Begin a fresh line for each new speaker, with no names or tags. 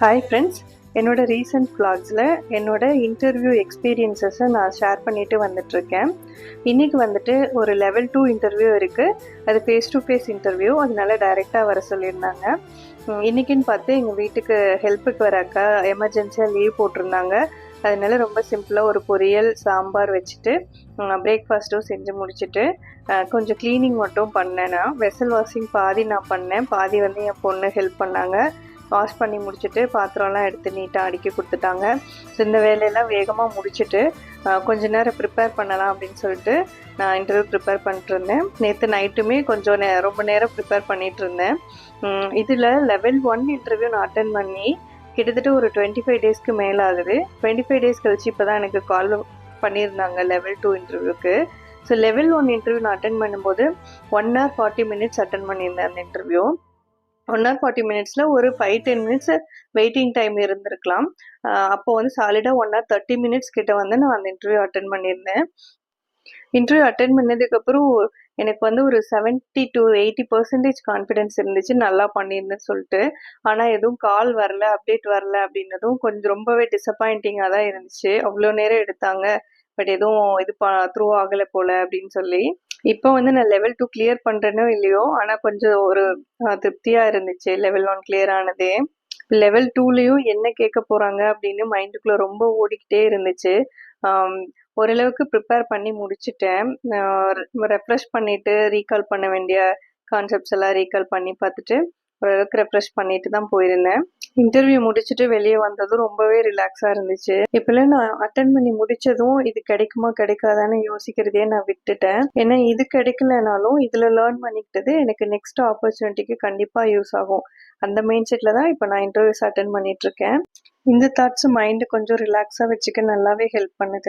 Hi friends, என்னோட recent vlogsல என்னோட interview எக்ஸ்பீரியன்ஸஸை நான் ஷேர் பண்ணிட்டு வந்துட்டுருக்கேன். இன்றைக்கி வந்துட்டு ஒரு லெவல் 2 இன்டர்வியூ இருக்குது. அது ஃபேஸ் டு ஃபேஸ் இன்டர்வியூ, அதனால டைரெக்டாக வர சொல்லியிருந்தாங்க. இன்றைக்கின்னு பார்த்து எங்கள் வீட்டுக்கு ஹெல்ப்புக்கு வர அக்கா எமர்ஜென்சியாக லீவ் போட்டிருந்தாங்க. அதனால ரொம்ப சிம்பிளாக ஒரு பொரியல் சாம்பார் வச்சுட்டு பிரேக்ஃபாஸ்ட்டும் செஞ்சு முடிச்சுட்டு கொஞ்சம் க்ளீனிங் மட்டும் பண்ணேன். நான் வெசல் வாஷிங் பாதி நான் பண்ணேன், பாதி வந்து என் பொண்ணு ஹெல்ப் பண்ணாங்க. வாஷ் பண்ணி முடிச்சுட்டு பாத்திரம்லாம் எடுத்து நீட்டாக அடுக்கி கொடுத்துட்டாங்க. ஸோ இந்த வேலையெல்லாம் வேகமாக முடிச்சுட்டு கொஞ்ச நேரம் ப்ரிப்பேர் பண்ணலாம் அப்படின்னு சொல்லிட்டு நான் இன்டர்வியூ ப்ரிப்பேர் பண்ணிட்டு இருந்தேன். நேற்று நைட்டுமே கொஞ்சம் ரொம்ப நேரம் ப்ரிப்பேர் பண்ணிகிட்டு இருந்தேன். இதில் லெவல் 1 இன்டர்வியூ நான் அட்டன் பண்ணி கிட்டத்தட்ட ஒரு 25 டேஸ்க்கு மேலே ஆகுது. 25 டேஸ் கழிச்சு இப்போ தான் எனக்கு கால் பண்ணியிருந்தாங்க லெவல் 2 இன்டர்வியூக்கு. ஸோ லெவல் 1 இன்டர்வியூ நான் அட்டன் பண்ணும்போது 1 hour 40 minutes அட்டன் பண்ணியிருந்தேன் அந்த இன்டர்வியூ. 1 hour 40 minutesல ஒரு 5-10 minutes வெயிட்டிங் டைம் இருந்திருக்கலாம். அப்போ வந்து சாலிடாக 1 hour 30 minutes கிட்ட வந்து நான் அந்த இன்டர்வியூ அட்டன் பண்ணியிருந்தேன். இன்டர்வியூ அட்டன் பண்ணதுக்கப்புறம் எனக்கு வந்து ஒரு 70 to 80% கான்ஃபிடென்ஸ் இருந்துச்சு, நல்லா பண்ணியிருந்தேன்னு சொல்லிட்டு. ஆனால் எதுவும் கால் வரல, அப்டேட் வரல அப்படின்னதும் கொஞ்சம் ரொம்பவே டிசப்பாயிண்டிங்காக தான் இருந்துச்சு. அவ்வளோ நேரம் எடுத்தாங்க, பட் எதுவும் த்ரூ ஆகலை போல் அப்படின்னு சொல்லி. இப்போ வந்து நான் லெவல் 2 கிளியர் பண்ணுறேனோ இல்லையோ, ஆனால் கொஞ்சம் ஒரு திருப்தியாக இருந்துச்சு லெவல் 1 கிளியர் ஆனதே. லெவல் 2லேயும் என்ன கேட்க போகிறாங்க அப்படின்னு மைண்டுக்குள்ளே ரொம்ப ஓடிக்கிட்டே இருந்துச்சு. ஓரளவுக்கு ப்ரிப்பேர் பண்ணி முடிச்சுட்டேன். ரெஃப்ரெஷ் பண்ணிவிட்டு ரீகால் பண்ண வேண்டிய கான்செப்ட்ஸ் எல்லாம் ரீகால் பண்ணி பார்த்துட்டு ஓரளவுக்கு ரெஃப்ரெஷ் பண்ணிட்டு தான் போயிருந்தேன். இன்டர்வியூ முடிச்சுட்டு வெளியே வந்ததும் ரொம்பவே ரிலாக்ஸாக இருந்துச்சு. இப்போல்லாம் நான் அட்டன் பண்ணி முடித்ததும் இது கிடைக்குமா கிடைக்காதான்னு யோசிக்கிறதே நான் விட்டுட்டேன். ஏன்னா இது கிடைக்கலனாலும் இதில் லேர்ன் பண்ணிக்கிட்டது எனக்கு நெக்ஸ்ட் ஆப்பர்ச்சுனிட்டிக்கு கண்டிப்பாக யூஸ் ஆகும். அந்த மைண்ட் செட்டில் தான் இப்போ நான் இன்டர்வியூஸ் அட்டன் பண்ணிகிட்ருக்கேன். இந்த தாட்ஸ் மைண்டு கொஞ்சம் ரிலாக்ஸாக வச்சுக்க நல்லாவே ஹெல்ப் பண்ணுது.